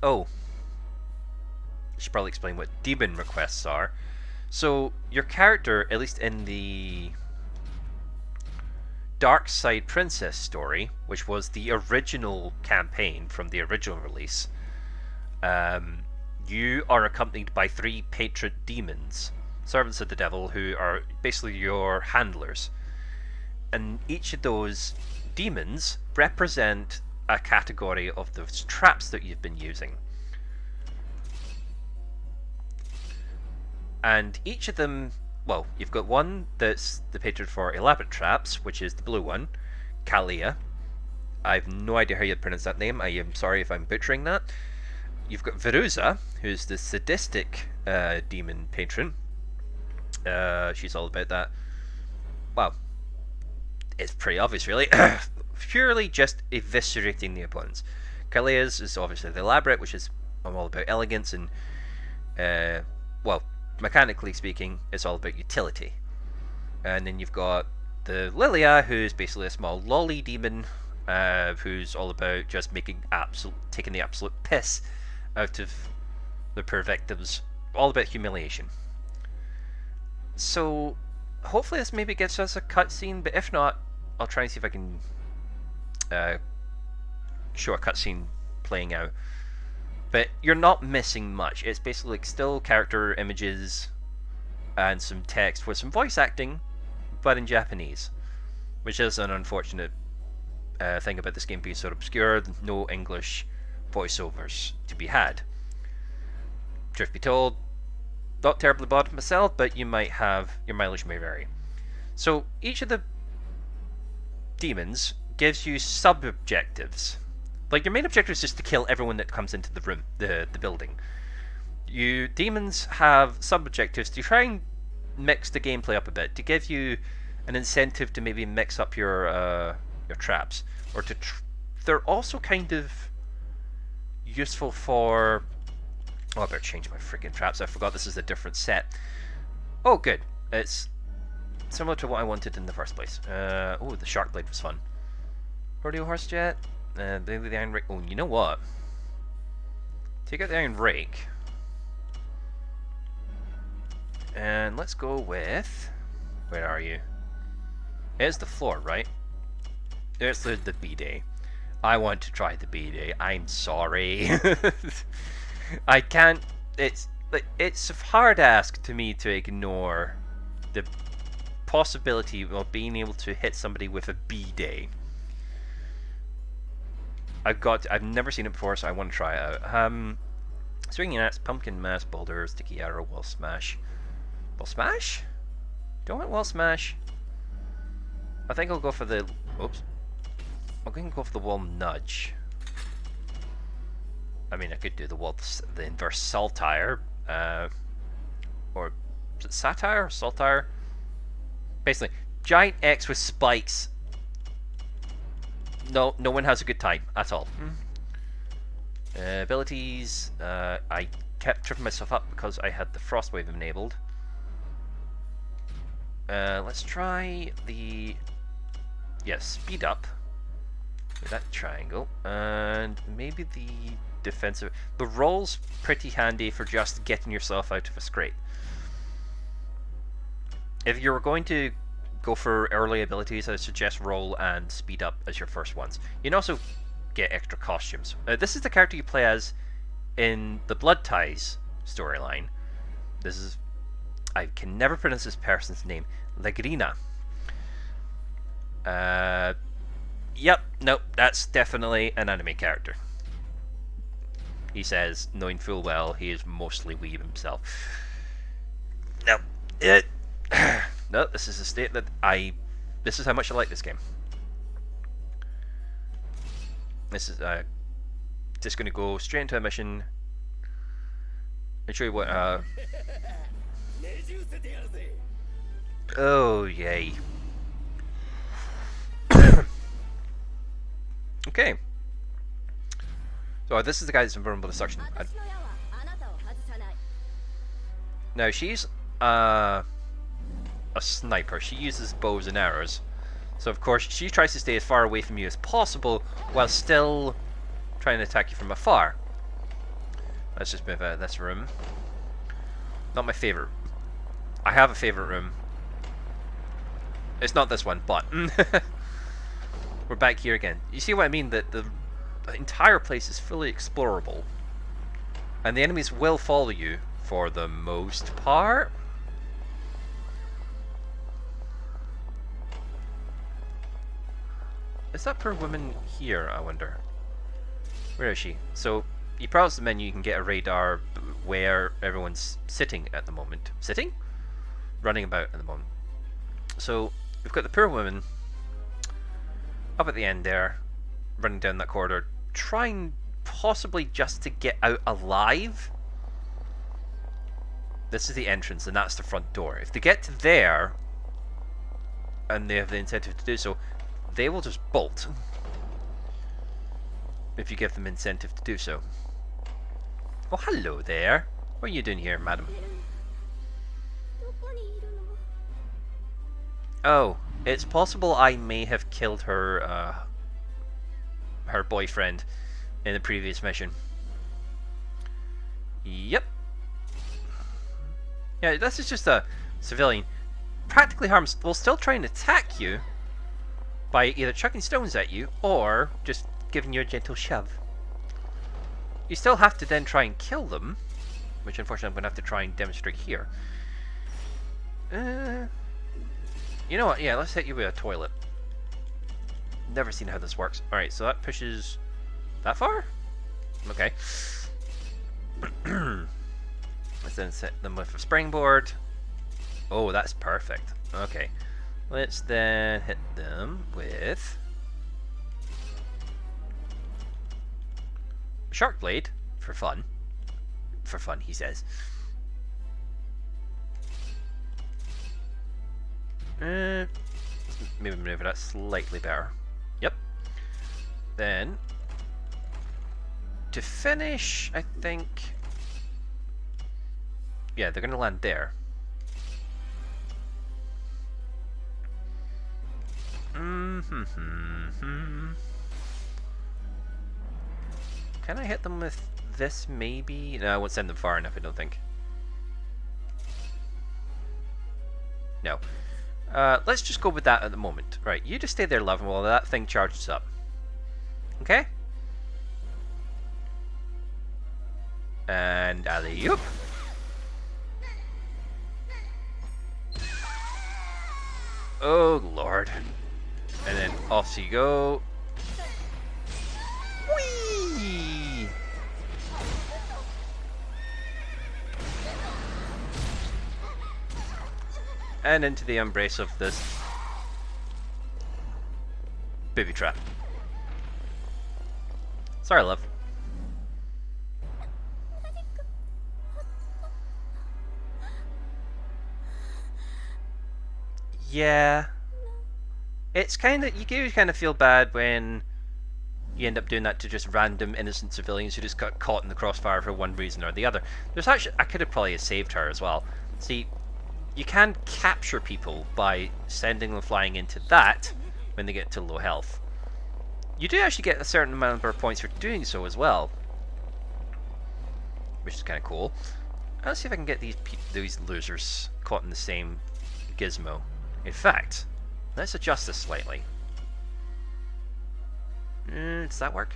Oh, I should probably explain what demon requests are. So, your character, at least in the Dark Side Princess story, which was the original campaign from the original release, you are accompanied by 3 patron demons, servants of the devil, who are basically your handlers. And each of those demons represent a category of those traps that you've been using. And each of them, well, you've got one that's the patron for elaborate traps, which is the blue one, Kalia. I've no idea how you'd pronounce that name. I am sorry if I'm butchering that. You've got Veruza, who's the sadistic demon patron. She's all about that. Well, it's pretty obvious, really. Purely just eviscerating the opponents. Kalia's is obviously the elaborate, which is all about elegance and, well, mechanically speaking, it's all about utility. And then you've got the Lilia, who's basically a small lolly demon, who's all about just taking the absolute piss out of the poor victims. All about humiliation. So, hopefully this maybe gets us a cutscene, but if not, I'll try and see if I can show a cutscene playing out. But you're not missing much. It's basically like still character images and some text with some voice acting, but in Japanese, which is an unfortunate thing about this game being so obscure. No English voiceovers to be had. Truth be told, not terribly bothered myself, but you might have, your mileage may vary. So each of the demons gives you sub-objectives. Like, your main objective is just to kill everyone that comes into the room, the building. You demons have sub-objectives to try and mix the gameplay up a bit, to give you an incentive to maybe mix up your traps, or to they're also kind of useful for... Oh, I better change my freaking traps. I forgot this is a different set. Oh, good. It's similar to what I wanted in the first place. Oh, the shark blade was fun. Rodeo horse jet. The iron rake. Oh, you know what? Take out the iron rake. And let's go with... Where are you? It's the floor, right? It's the B-Day. I want to try the B-Day. I'm sorry. I can't... It's a hard ask to me to ignore the possibility of being able to hit somebody with a B-Day. I've never seen it before, so I want to try it out. Swinging axe, pumpkin mass, boulder, sticky arrow, wall smash. Wall smash? Do I want wall smash? I think I'll go for the... Oops. I'm going to go for the wall nudge. I mean, I could do the inverse saltire, or is it satire or saltire? Basically, giant X with spikes. No one has a good time at all. Abilities. I kept tripping myself up because I had the frost wave enabled. Let's try the speed up with that triangle, and maybe the defensive. The roll's pretty handy for just getting yourself out of a scrape. If you were going to go for early abilities, I suggest roll and speed up as your first ones. You can also get extra costumes. This is the character you play as in the Blood Ties storyline. This is... I can never pronounce this person's name. Legrina. Yep, nope, that's definitely an anime character. He says, knowing full well he is mostly weeb himself. No, no, this is a state that this is how much I like this game. This is just going to go straight into a mission and show you what. Oh yay! Okay. So this is the guy that's invulnerable to suction. Now she's a sniper. She uses bows and arrows. So of course she tries to stay as far away from you as possible while still trying to attack you from afar. Let's just move out of this room. Not my favourite. I have a favourite room. It's not this one, but we're back here again. You see what I mean? That the entire place is fully explorable, and the enemies will follow you for the most part. Is that poor woman here, I wonder? Where is she? So, you browse the menu, you can get a radar where everyone's sitting at the moment. Sitting? Running about at the moment. So, we've got the poor woman up at the end there, running down that corridor, trying possibly just to get out alive. This is the entrance, and that's the front door. If they get to there, and they have the incentive to do so, they will just bolt. If you give them incentive to do so. Oh, hello there. What are you doing here, madam? Oh, it's possible I may have killed her, her boyfriend in the previous mission. Yep. Yeah, this is just a civilian. Practically harmless. Will still try and attack you, by either chucking stones at you or just giving you a gentle shove. You still have to then try and kill them, which unfortunately I'm going to have to try and demonstrate here. You know what? Yeah, let's hit you with a toilet. Never seen how this works. Alright, so that pushes that far? Okay. Let's then set them with a springboard. Oh, that's perfect. Okay. Let's then hit them with Shark Blade for fun. For fun, he says. Maybe maneuver that slightly better. Yep. Then to finish, I think. Yeah, they're gonna land there. Can I hit them with this, maybe? No, I won't send them far enough, I don't think. No. Let's just go with that at the moment. Right, you just stay there, love, while that thing charges up. Okay? And alley-oop. Oh, Lord. And then off you go. Whee! And into the embrace of this booby trap. Sorry, love. Yeah. It's kind of, you do kind of feel bad when you end up doing that to just random innocent civilians who just got caught in the crossfire for one reason or the other. There's actually, I could have probably saved her as well. See, you can capture people by sending them flying into that when they get to low health. You do actually get a certain number of points for doing so as well, which is kind of cool. Let's see if I can get these losers caught in the same gizmo. In fact, let's adjust this slightly. Does that work?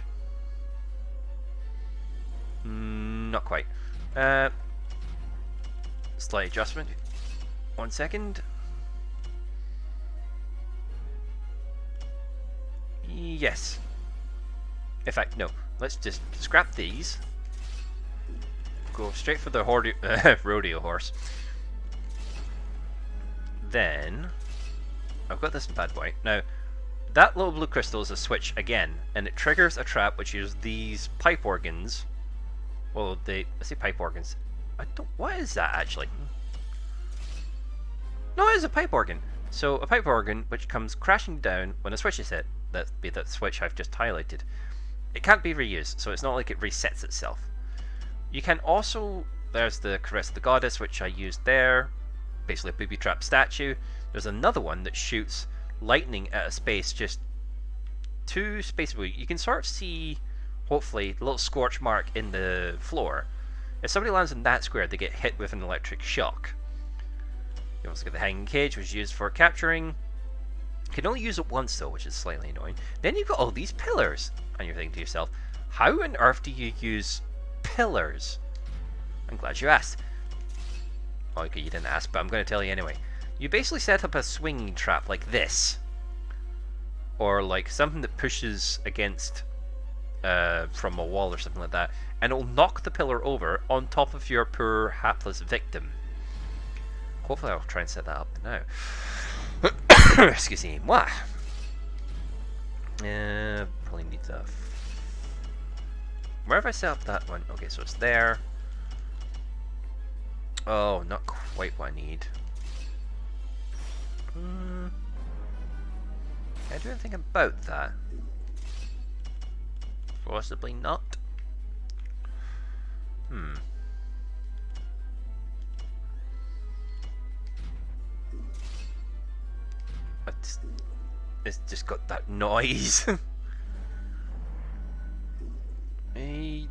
Not quite. Slight adjustment. 1 second. Yes. In fact, no. Let's just scrap these. Go straight for the rodeo horse. Then I've got this bad boy. Now, that little blue crystal is a switch again, and it triggers a trap which uses these pipe organs. Well, I say pipe organs. I don't. What is that actually? No, it is a pipe organ. So a pipe organ which comes crashing down when a switch is hit. That'd be that switch I've just highlighted. It can't be reused, so it's not like it resets itself. You can also, there's the Caress of the Goddess, which I used there. Basically a booby trap statue. There's another one that shoots lightning at a space just 2 spaces away. You can sort of see, hopefully, the little scorch mark in the floor. If somebody lands in that square, they get hit with an electric shock. You also get the hanging cage, which is used for capturing. You can only use it once though, which is slightly annoying. Then you've got all these pillars, and you're thinking to yourself, how on earth do you use pillars? I'm glad you asked. Okay, you didn't ask, but I'm going to tell you anyway. You basically set up a swinging trap like this, or like something that pushes against from a wall or something like that, and it'll knock the pillar over on top of your poor hapless victim. Hopefully I'll try and set that up now. Excuse me. Mwah. Probably need to... Where have I set up that one? Okay, so it's there. Oh, not quite what I need. Can I do anything about that? Possibly not. It's just got that noise. I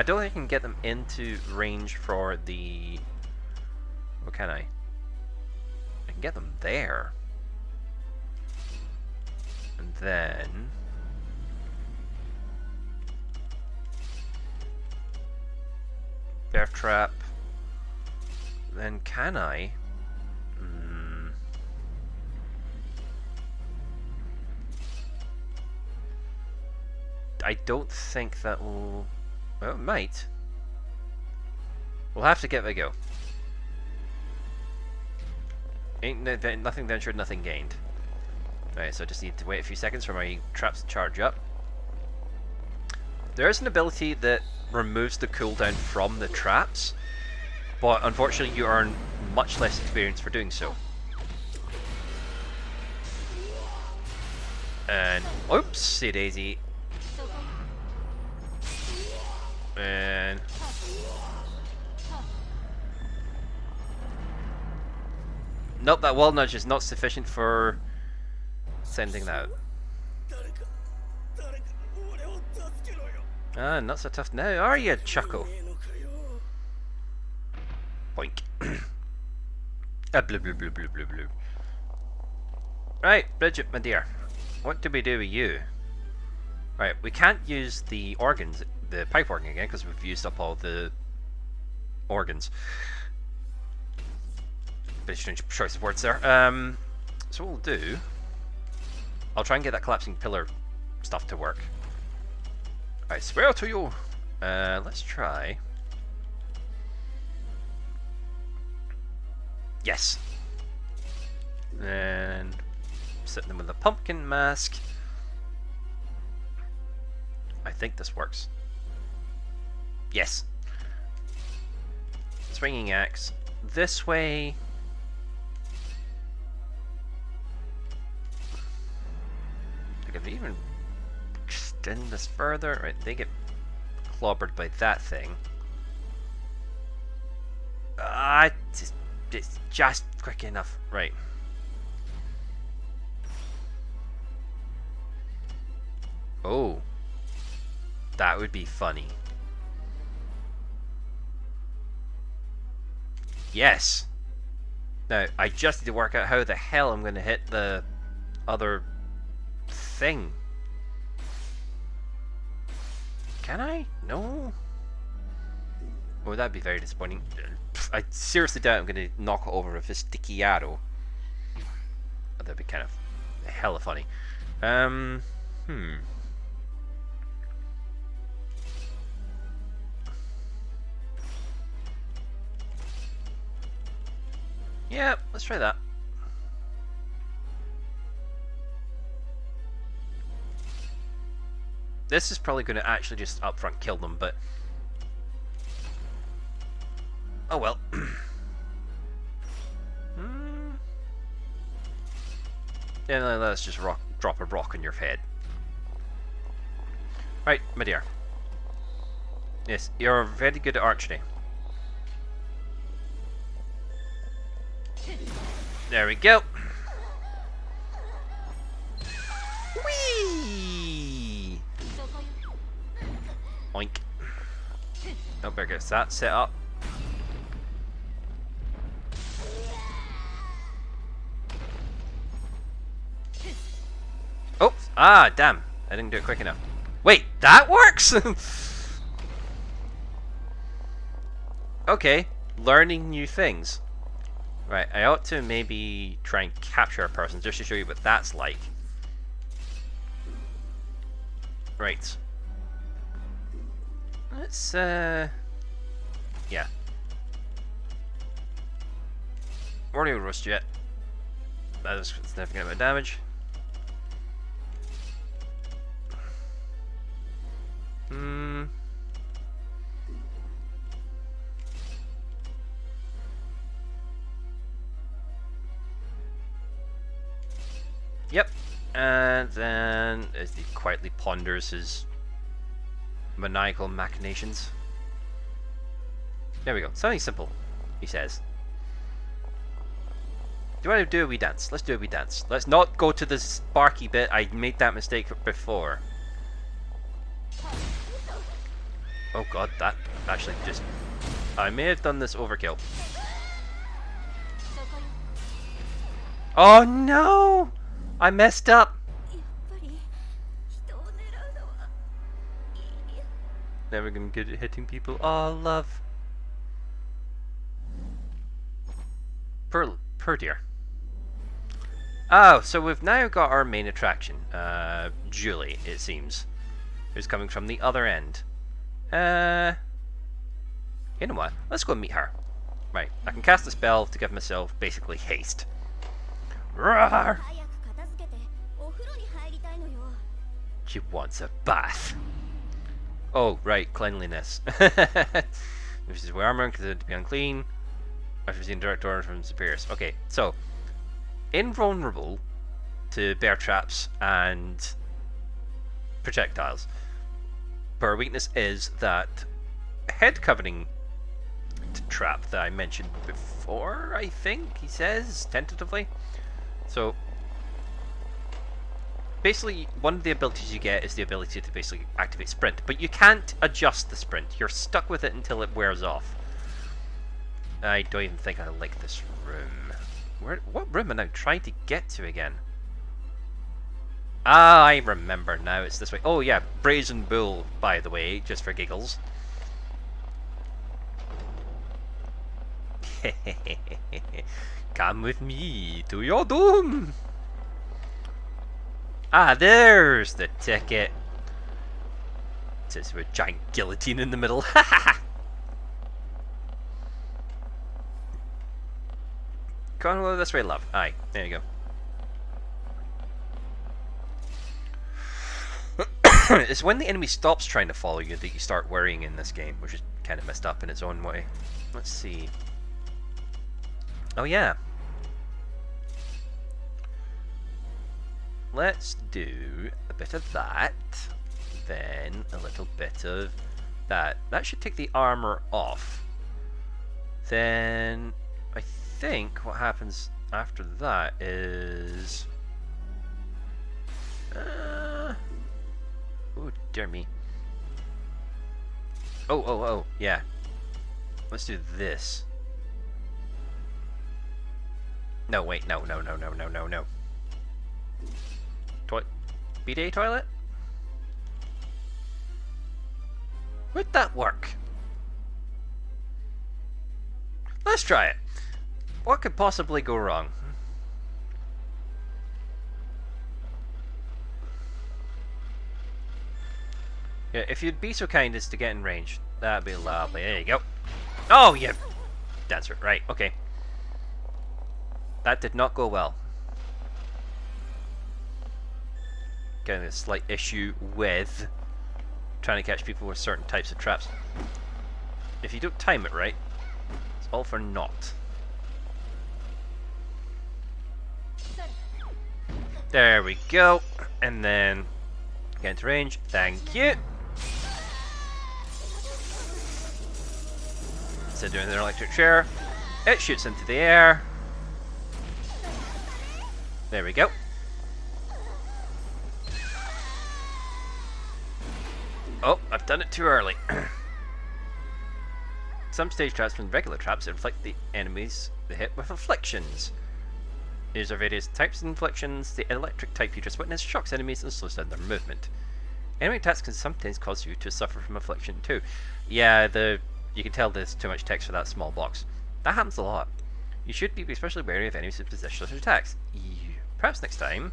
don't think I can get them into range for the... What can I? I can get them there. then... Bear trap. Then can I? I don't think that will... Well, it might. We'll have to give it a go. Nothing ventured, nothing gained. Right, so I just need to wait a few seconds for my traps to charge up. There is an ability that removes the cooldown from the traps, but unfortunately you earn much less experience for doing so. And oopsie daisy. And nope, that wall nudge is not sufficient for sending that out. Ah, not so tough now, are you, Chuckle? Boink. Blue, blue, blue, blue, blue, blue. Right, Bridget, my dear. What do we do with you? Right, we can't use the organs, the pipe organ again, because we've used up all the organs. Bit strange choice of words there. So what we'll do... I'll try and get that collapsing pillar stuff to work. I swear to you! Let's try... Yes! And... Sit them with a pumpkin mask. I think this works. Yes! Swinging axe. This way... I could even extend this further. Right, they get clobbered by that thing. It's just quick enough. Right. Oh. That would be funny. Yes! Now, I just need to work out how the hell I'm going to hit the other thing. Can I? No? Oh, that'd be very disappointing. I seriously doubt I'm going to knock it over with a sticky arrow. Oh, that'd be kind of hella funny. Yeah, let's try that. This is probably going to actually just upfront kill them, but... Oh well. Yeah, let's just drop a rock on your head. Right, my dear. Yes, you're very good at archery. There we go. Whee! Oink. Oh, better get that set up. Oh! Ah, damn. I didn't do it quick enough. Wait, that works?! Okay, learning new things. Right, I ought to maybe try and capture a person just to show you what that's like. Right. Let's, yeah. Warning roast jet. That is a significant amount of damage. Yep, and then as he quietly ponders his maniacal machinations. There we go, something simple, he says. Do you want to do a wee dance? Let's do a wee dance. Let's not go to the sparky bit, I made that mistake before. Oh god, that actually just... I may have done this overkill. Oh no! I messed up! Never gonna get good at hitting people. Oh, love. Per dear. Oh, so we've now got our main attraction. Julie, it seems. Who's coming from the other end. You know what? Let's go and meet her. Right, I can cast a spell to give myself basically haste. Roar! She wants a bath. Oh, right, cleanliness. This is where armor considered to be unclean. I've received direct orders from superiors. Okay, so invulnerable to bear traps and projectiles. But our weakness is that head covering trap that I mentioned before, I think he says, tentatively. So basically, one of the abilities you get is the ability to basically activate sprint, but you can't adjust the sprint. You're stuck with it until it wears off. I don't even think I like this room. What room am I trying to get to again? Ah, I remember now. It's this way. Oh yeah, Brazen Bull, by the way, just for giggles. Come with me to your doom. Ah, there's the ticket. It says with a giant guillotine in the middle. Come on this way, love. Aye, there you go. It's when the enemy stops trying to follow you that you start worrying in this game, which is kind of messed up in its own way. Let's see. Oh yeah. Let's do a bit of that, then a little bit of that. That should take the armor off. Then I think what happens after that is... oh dear me. Oh, yeah. Let's do this. No, wait, no. Bidet toilet? Would that work? Let's try it. What could possibly go wrong? Yeah, if you'd be so kind as to get in range, that'd be lovely. There you go. Oh, yeah. Dancer. Right, okay. That did not go well. Getting a slight issue with trying to catch people with certain types of traps. If you don't time it right, it's all for naught. There we go. And then get into range. Thank you. Instead of doing an electric chair, it shoots into the air. There we go. Oh, I've done it too early. Some stage traps from regular traps inflict the enemies they hit with afflictions. These are various types of inflictions. The electric type you just witnessed shocks enemies and slows down their movement. Enemy attacks can sometimes cause you to suffer from affliction too. Yeah, you can tell there's too much text for that small box. That happens a lot. You should be especially wary of enemies who possess such attacks. Perhaps next time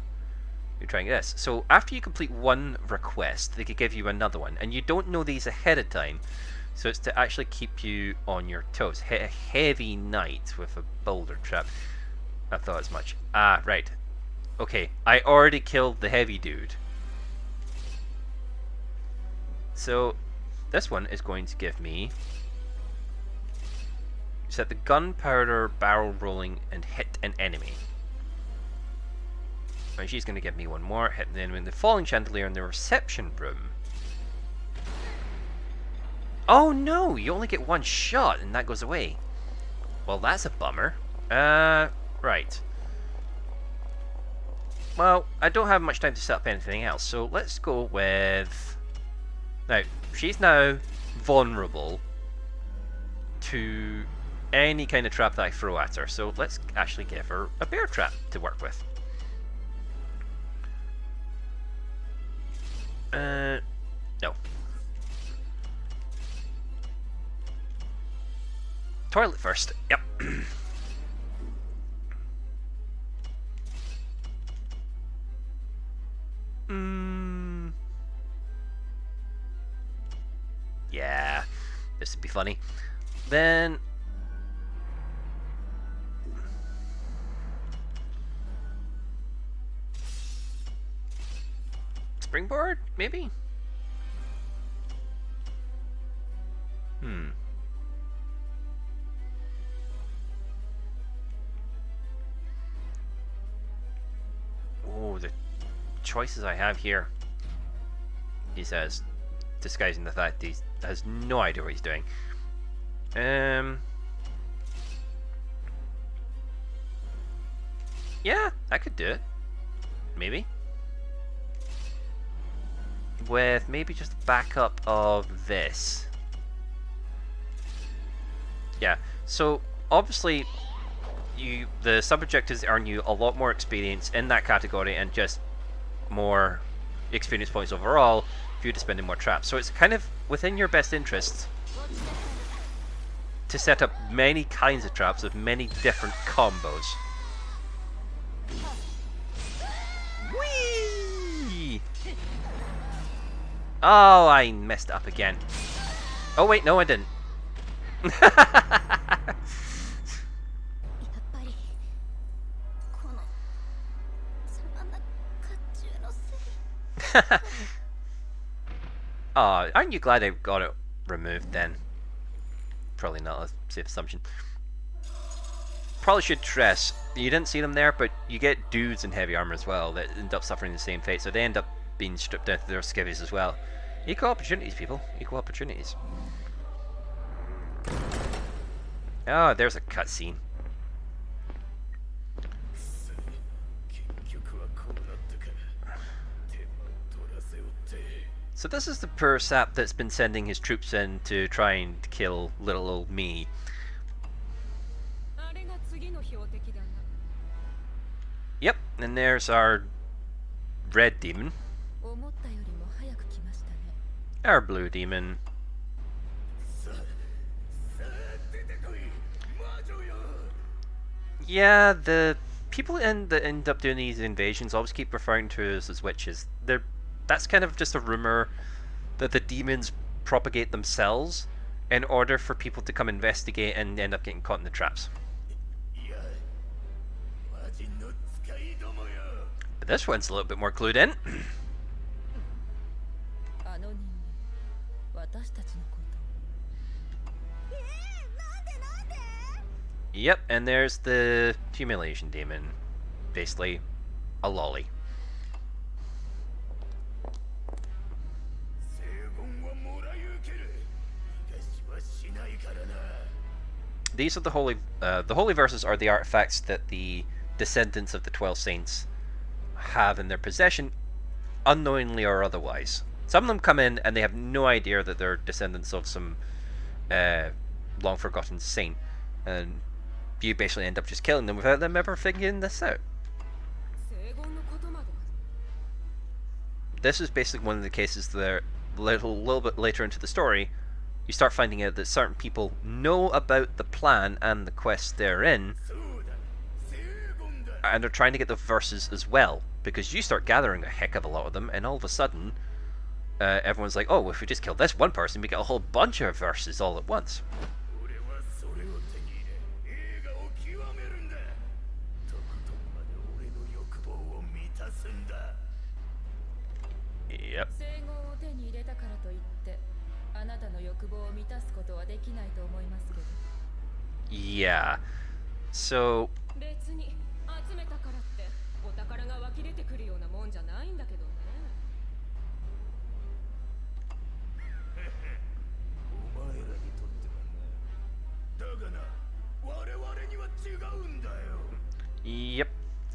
you're trying this. So after you complete one request, they could give you another one, and you don't know these ahead of time. So it's to actually keep you on your toes. Hit a heavy knight with a boulder trap. I thought as much. Ah, right. Okay, I already killed the heavy dude. So this one is going to give me... set the gunpowder barrel rolling and hit an enemy. And she's going to give me one more. Hit the enemy in the falling chandelier in the reception room. Oh no! You only get one shot and that goes away. Well, that's a bummer. Right. Well, I don't have much time to set up anything else, so let's go with... Now, she's now vulnerable to any kind of trap that I throw at her, so let's actually give her a bear trap to work with. No. Toilet first. Yep. Yeah, this would be funny. Then springboard, maybe? Oh, the choices I have here. He says, disguising the fact he has no idea what he's doing. Yeah, I could do it. Maybe. With maybe just a backup of this. Yeah, so obviously the sub-objectives earn you a lot more experience in that category and just more experience points overall for you to spend in more traps. So it's kind of within your best interests to set up many kinds of traps with many different combos. Whee! Oh, I messed up again. Oh wait, no I didn't. Oh, aren't you glad I got it removed then? Probably not a safe assumption. Probably should stress, you didn't see them there, but you get dudes in heavy armor as well that end up suffering the same fate, so they end up being stripped down to their skivvies as well. Equal opportunities, people. Equal opportunities. Oh, there's a cutscene. So this is the poor sap that's been sending his troops in to try and kill little old me. Yep, and there's our red demon. Our blue demon. Yeah, the people that end up doing these invasions always keep referring to us as witches. That's kind of just a rumor that the demons propagate themselves in order for people to come investigate and end up getting caught in the traps. But this one's a little bit more clued in. Yep, and there's the humiliation demon. Basically, a lolly. These are the holy verses are the artifacts that the descendants of the 12 saints have in their possession, unknowingly or otherwise. Some of them come in and they have no idea that they're descendants of some long forgotten saint, and you basically end up just killing them without them ever figuring this out. This is basically one of the cases that a little bit later into the story, you start finding out that certain people know about the plan and the quest they're in, and are trying to get the verses as well, because you start gathering a heck of a lot of them, and all of a sudden, everyone's like, oh, if we just kill this one person, we get a whole bunch of verses all at once. Yep. Yeah. So yep.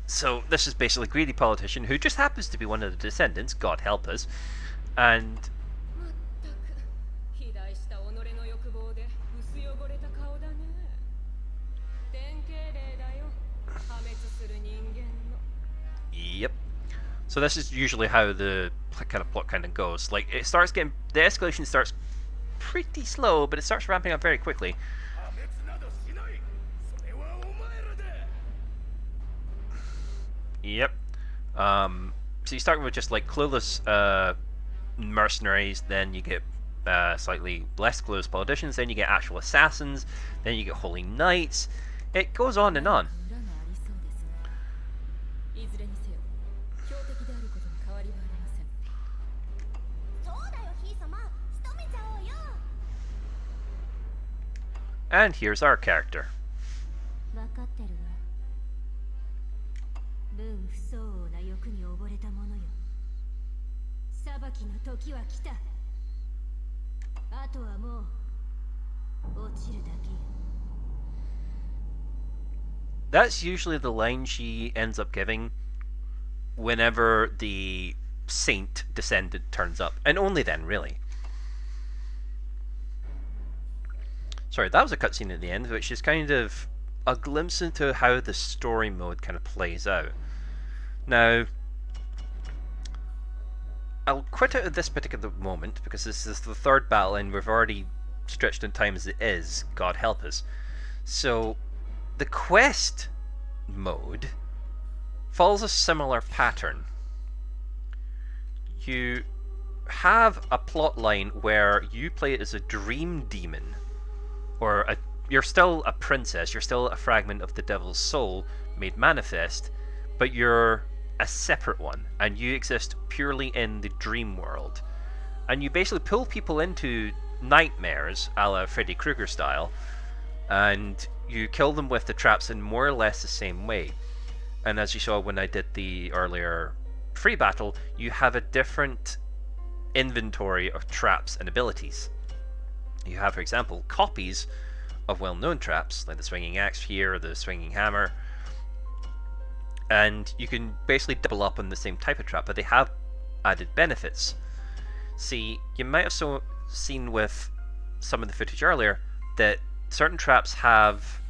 So this is basically a greedy politician who just happens to be one of the descendants, God help us, and yep. So this is usually how the kind of plot kind of goes. Like, it starts getting, the escalation starts pretty slow, but it starts ramping up very quickly. Yep. So you start with just like clueless mercenaries, then you get slightly less clueless politicians, then you get actual assassins, then you get holy knights. It goes on and on. And here's our character. That's usually the line she ends up giving whenever the saint descendant turns up, and only then, really. Sorry, that was a cutscene at the end, which is kind of a glimpse into how the story mode kind of plays out. Now, I'll quit out at this particular moment because this is the third battle and we've already stretched in time as it is, God help us. So, the quest mode follows a similar pattern. You have a plot line where you play it as a dream demon, or you're still a princess, you're still a fragment of the devil's soul made manifest, but you're a separate one, and you exist purely in the dream world. And you basically pull people into nightmares, a la Freddy Krueger style, and you kill them with the traps in more or less the same way. And as you saw when I did the earlier free battle, you have a different inventory of traps and abilities. You have, for example, copies of well-known traps, like the swinging axe here, or the swinging hammer, and you can basically double up on the same type of trap, but they have added benefits. See, you might have seen with some of the footage earlier that certain traps have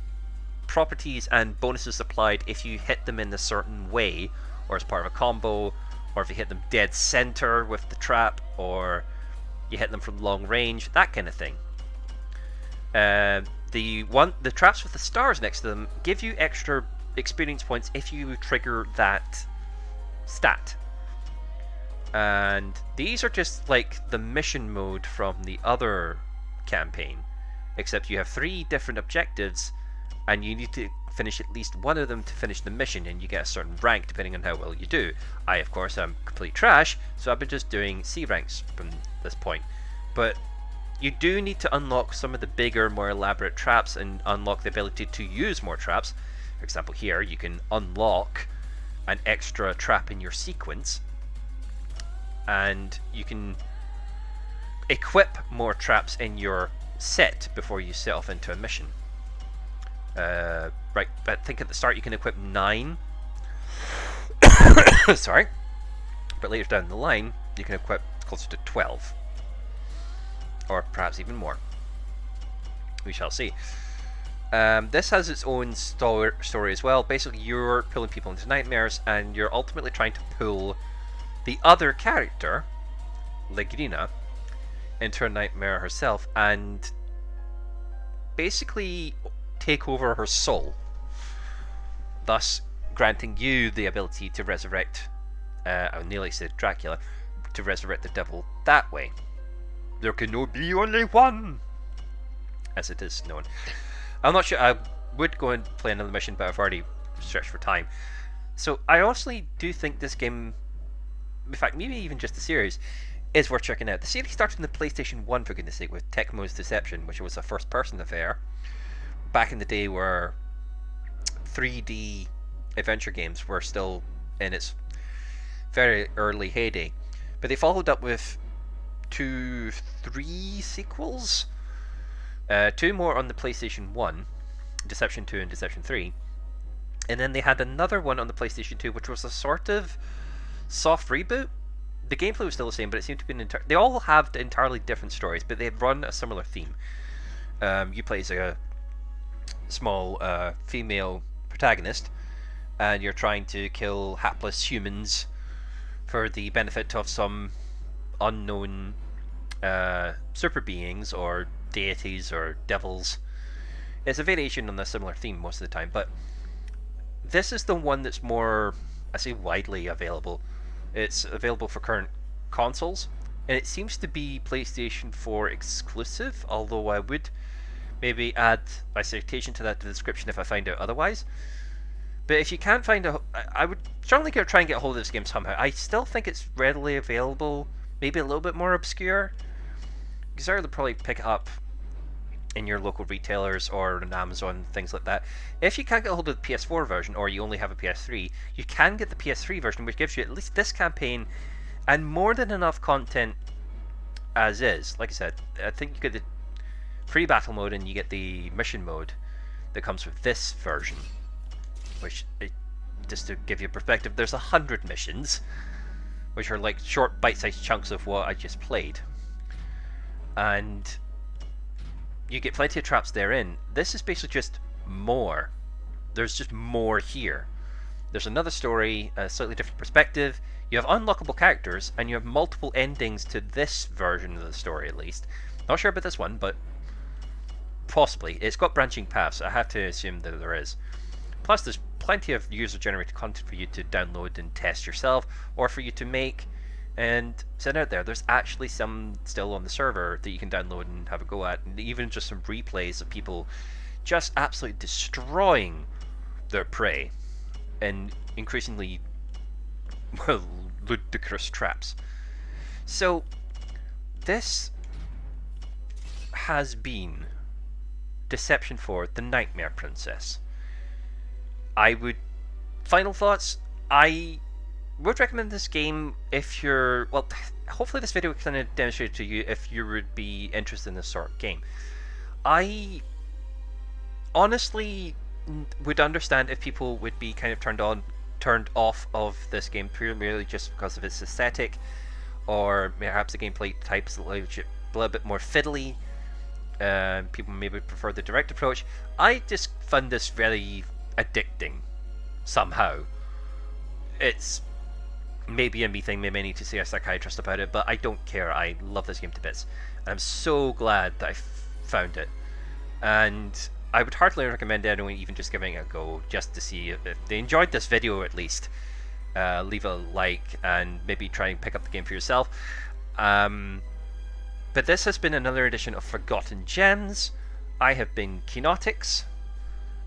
properties and bonuses applied if you hit them in a certain way, or as part of a combo, or if you hit them dead center with the trap, or you hit them from long range, that kind of thing. The traps with the stars next to them give you extra experience points if you trigger that stat. And these are just like the mission mode from the other campaign, except you have 3 different objectives and you need to finish at least one of them to finish the mission, and you get a certain rank depending on how well you do. I, of course, am complete trash, so I've been just doing C ranks from this point. But you do need to unlock some of the bigger, more elaborate traps and unlock the ability to use more traps. For example, here you can unlock an extra trap in your sequence, and you can equip more traps in your set before you set off into a mission. Right, I think at the start you can equip 9. Sorry. But later down the line, you can equip closer to 12. Or perhaps even more. We shall see. This has its own story as well. Basically, you're pulling people into nightmares, and you're ultimately trying to pull the other character, Legrina, into a nightmare herself, and basically take over her soul, thus granting you the ability to resurrect, I nearly said Dracula, to resurrect the devil that way. There can be only one, as it is known. I'm not sure, I would go and play another mission, but I've already stretched for time. So I honestly do think this game, in fact maybe even just the series, is worth checking out. The series started in the PlayStation 1, for goodness sake, with Tecmo's Deception, which was a first-person affair back in the day where 3D adventure games were still in its very early heyday. But they followed up with 3 sequels. 2 more on the PlayStation 1, Deception 2 and Deception 3. And then they had another one on the PlayStation 2, which was a sort of soft reboot. The gameplay was still the same, but it seemed to be they all have entirely different stories, but they run a similar theme. You play as a small female protagonist, and you're trying to kill hapless humans for the benefit of some unknown super beings or deities or devils. It's a variation on a similar theme most of the time, but this is the one that's more I say widely available. It's available for current consoles, and it seems to be PlayStation 4 exclusive, although I would maybe add my citation to that description if I find out otherwise. But if you can't find I would strongly try and get a hold of this game somehow. I still think it's readily available, maybe a little bit more obscure. You can certainly probably pick it up in your local retailers or on Amazon, things like that. If you can't get a hold of the PS4 version, or you only have a PS3, you can get the PS3 version, which gives you at least this campaign and more than enough content as is. Like I said, I think you get the free battle mode and you get the mission mode that comes with this version, which, just to give you a perspective, there's 100 missions, which are like short bite-sized chunks of what I just played. And you get plenty of traps therein. This is basically just more. There's just more here. There's another story, a slightly different perspective. You have unlockable characters, and you have multiple endings to this version of the story, at least. Not sure about this one, but possibly. It's got branching paths, I have to assume that there is. Plus, there's plenty of user-generated content for you to download and test yourself, or for you to make and send out there. There's actually some still on the server that you can download and have a go at, and even just some replays of people just absolutely destroying their prey and increasingly, well, ludicrous traps. So this has been Deception 4: The Nightmare Princess. I would... Final thoughts? I would recommend this game if you're... Well, hopefully this video kind of demonstrated to you if you would be interested in this sort of game. I honestly would understand if people would be kind of turned off of this game purely just because of its aesthetic, or perhaps the gameplay type is a little bit more fiddly. People maybe prefer the direct approach. I just found this very addicting somehow. It's maybe a me thing, maybe I need to see a psychiatrist about it, but I don't care. I love this game to bits, and I'm so glad that I found it. And I would heartily recommend anyone even just giving it a go, just to see if they enjoyed this video at least. Leave a like and maybe try and pick up the game for yourself. But this has been another edition of Forgotten Gems. I have been Keanotix,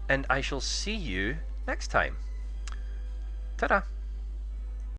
and I shall see you next time. Ta-da!